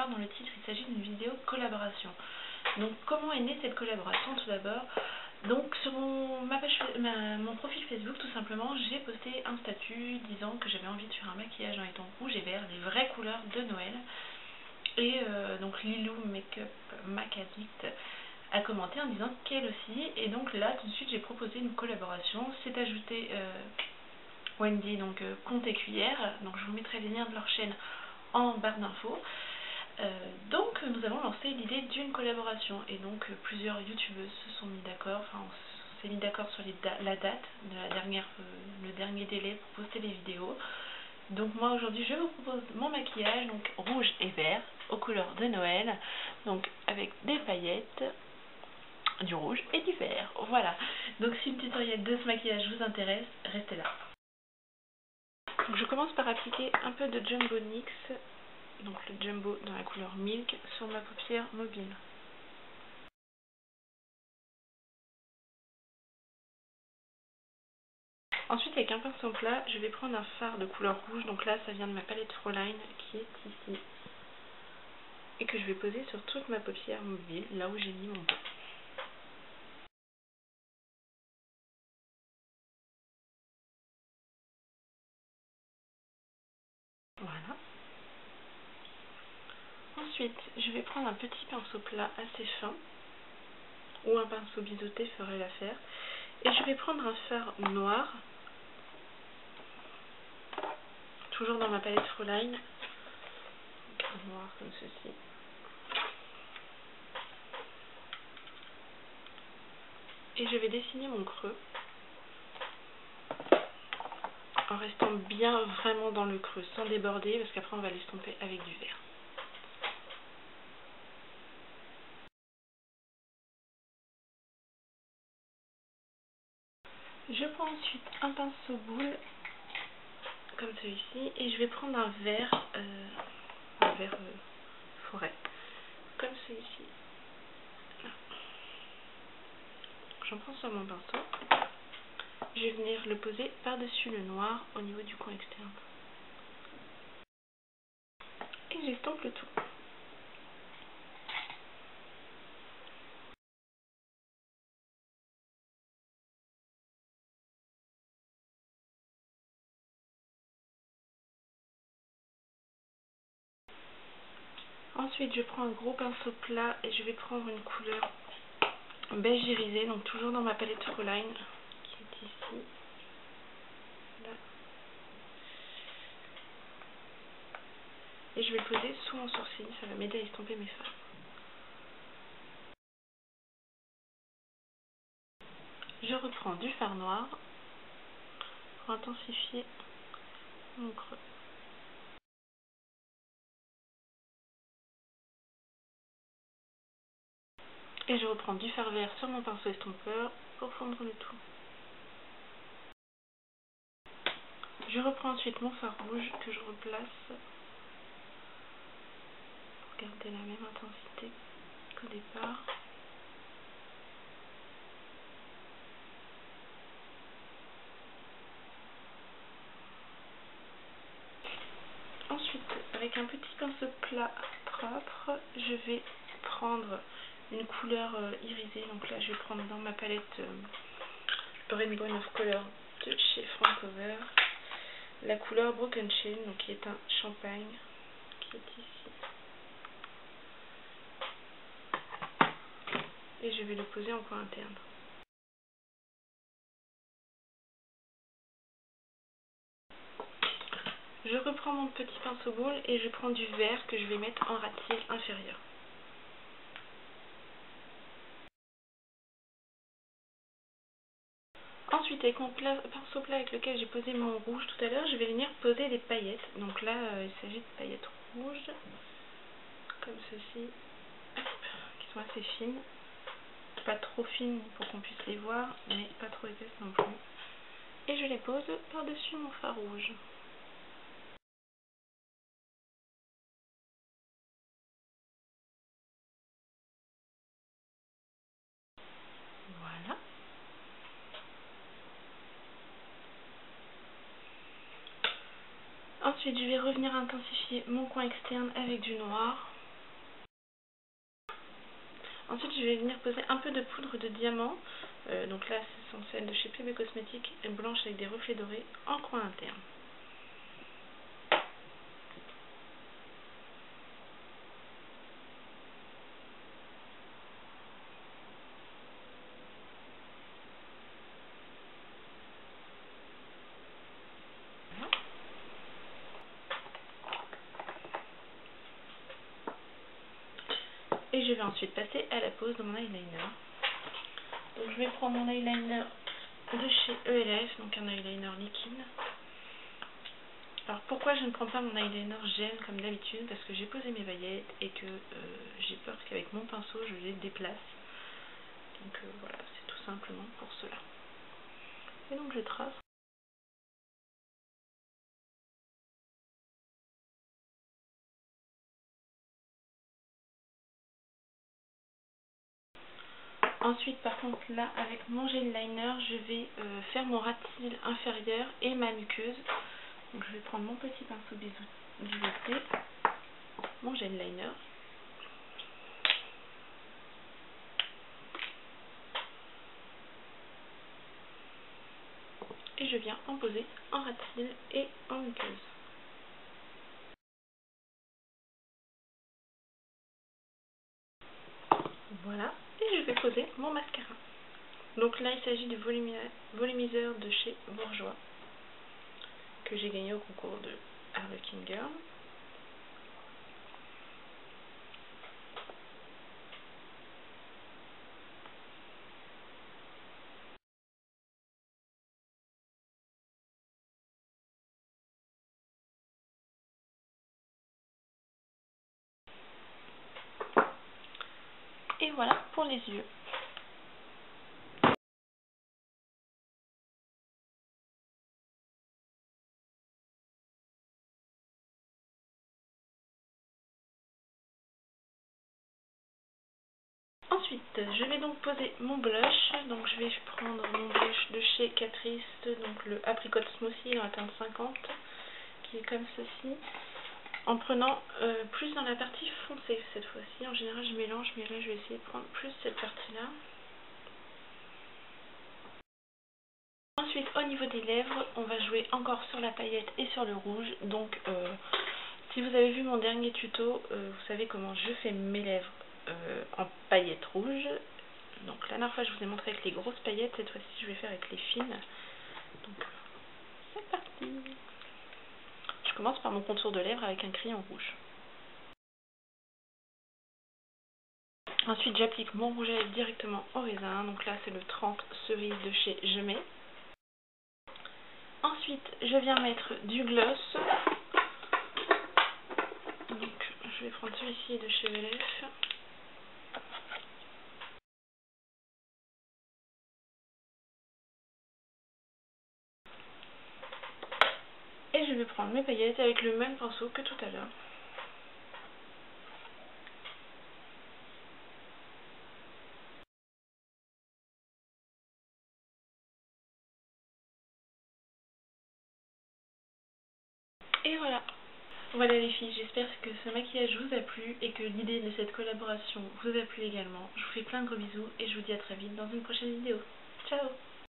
voir dans le titre, il s'agit d'une vidéo collaboration. Donc comment est née cette collaboration tout d'abord? Donc sur mon profil Facebook tout simplement, j'ai posté un statut disant que j'avais envie de faire un maquillage en étant rouge et vert, les vraies couleurs de Noël. Et donc Lilou Makeup Macaddict a commenté en disant qu'elle aussi, et donc là tout de suite j'ai proposé une collaboration. C'est ajouté Wendy, donc Compte et Cuillère, donc je vous mettrai les liens de leur chaîne en barre d'infos. Donc nous avons lancé l'idée d'une collaboration et donc plusieurs youtubeuses se sont mis d'accord, enfin on s'est mis d'accord sur la date de le dernier délai pour poster les vidéos. Donc moi aujourd'hui je vous propose mon maquillage, donc rouge et vert aux couleurs de Noël, donc avec des paillettes, du rouge et du vert. Voilà, donc si le tutoriel de ce maquillage vous intéresse, restez là. Donc je commence par appliquer un peu de Jumbo NYX, donc le Jumbo dans la couleur Milk, sur ma paupière mobile. Ensuite avec un pinceau plat, je vais prendre un fard de couleur rouge, donc là ça vient de ma palette Fräulein qui est ici. Et que je vais poser sur toute ma paupière mobile, là où j'ai mis mon bas. Voilà. Ensuite, je vais prendre un petit pinceau plat assez fin, ou un pinceau biseauté ferait l'affaire. Et je vais prendre un fard noir, toujours dans ma palette Fräulein, noir comme ceci. Et je vais dessiner mon creux, en restant bien vraiment dans le creux, sans déborder, parce qu'après on va l'estomper avec du vert. Je prends ensuite un pinceau boule, comme celui-ci, et je vais prendre un vert forêt, comme celui-ci. J'en prends sur mon pinceau. Je vais venir le poser par-dessus le noir au niveau du coin externe. Et j'estompe le tout. Ensuite, je prends un gros pinceau plat et je vais prendre une couleur beige irisé, donc toujours dans ma palette Fräulein, qui est ici. Là. Et je vais le poser sous mon sourcil, ça va m'aider à estomper mes fards. Je reprends du fard noir pour intensifier mon creux. Et je reprends du fard vert sur mon pinceau estompeur pour fondre le tout. Je reprends ensuite mon fard rouge que je replace pour garder la même intensité qu'au départ. Ensuite, avec un petit pinceau plat propre, je vais prendre une couleur irisée. Donc là, je vais prendre dans ma palette Rainbow of Color de chez Francover la couleur Broken Chain, donc qui est un champagne, qui est ici. Et je vais le poser en coin interne. Je reprends mon petit pinceau boule et je prends du vert que je vais mettre en ras de cils inférieur. Ensuite, avec mon pinceau plat avec lequel j'ai posé mon rouge tout à l'heure, je vais venir poser des paillettes. Donc là, il s'agit de paillettes rouges, comme ceci, qui sont assez fines. Pas trop fines pour qu'on puisse les voir, mais pas trop épaisses non plus. Et je les pose par-dessus mon fard rouge. Voilà. Ensuite, je vais revenir intensifier mon coin externe avec du noir. Ensuite, je vais venir poser un peu de poudre de diamant. Donc là, ce sont celles de chez PB Cosmétiques, blanche avec des reflets dorés en coin interne. Et je vais ensuite passer à la pose de mon eyeliner. Donc je vais prendre mon eyeliner de chez ELF, donc un eyeliner liquide. Alors pourquoi je ne prends pas mon eyeliner gel comme d'habitude? Parce que j'ai posé mes paillettes et que j'ai peur qu'avec mon pinceau je les déplace. Donc voilà, c'est tout simplement pour cela. Et donc je trace. Ensuite, par contre, là, avec mon gel liner, je vais faire mon ras de cils inférieur et ma muqueuse. Donc, je vais prendre mon petit pinceau biseauté, mon gel liner. Et je viens en poser en ras de cils et en muqueuse. Voilà. Et je vais poser mon mascara. Donc là, il s'agit du volumiseur de chez Bourjois, que j'ai gagné au concours de Harlequin Girl. Et voilà pour les yeux. Ensuite, je vais donc poser mon blush. Donc je vais prendre mon blush de chez Catrice, donc le Apricot Smoothie en teinte 50, qui est comme ceci. En prenant plus dans la partie foncée cette fois-ci. En général je mélange, mais là je vais essayer de prendre plus cette partie-là. Ensuite, au niveau des lèvres, on va jouer encore sur la paillette et sur le rouge. Donc si vous avez vu mon dernier tuto, vous savez comment je fais mes lèvres en paillettes rouges. Donc la dernière fois je vous ai montré avec les grosses paillettes, cette fois-ci je vais faire avec les fines. Donc c'est parti. Je commence par mon contour de lèvres avec un crayon rouge. Ensuite j'applique mon rouge à lèvres directement au raisin. Donc là c'est le 30 cerise de chez Je Mets. Ensuite je viens mettre du gloss. Donc je vais prendre celui-ci de chez ELF. Et je vais prendre mes paillettes avec le même pinceau que tout à l'heure. Et voilà. Voilà les filles, j'espère que ce maquillage vous a plu et que l'idée de cette collaboration vous a plu également. Je vous fais plein de gros bisous et je vous dis à très vite dans une prochaine vidéo. Ciao!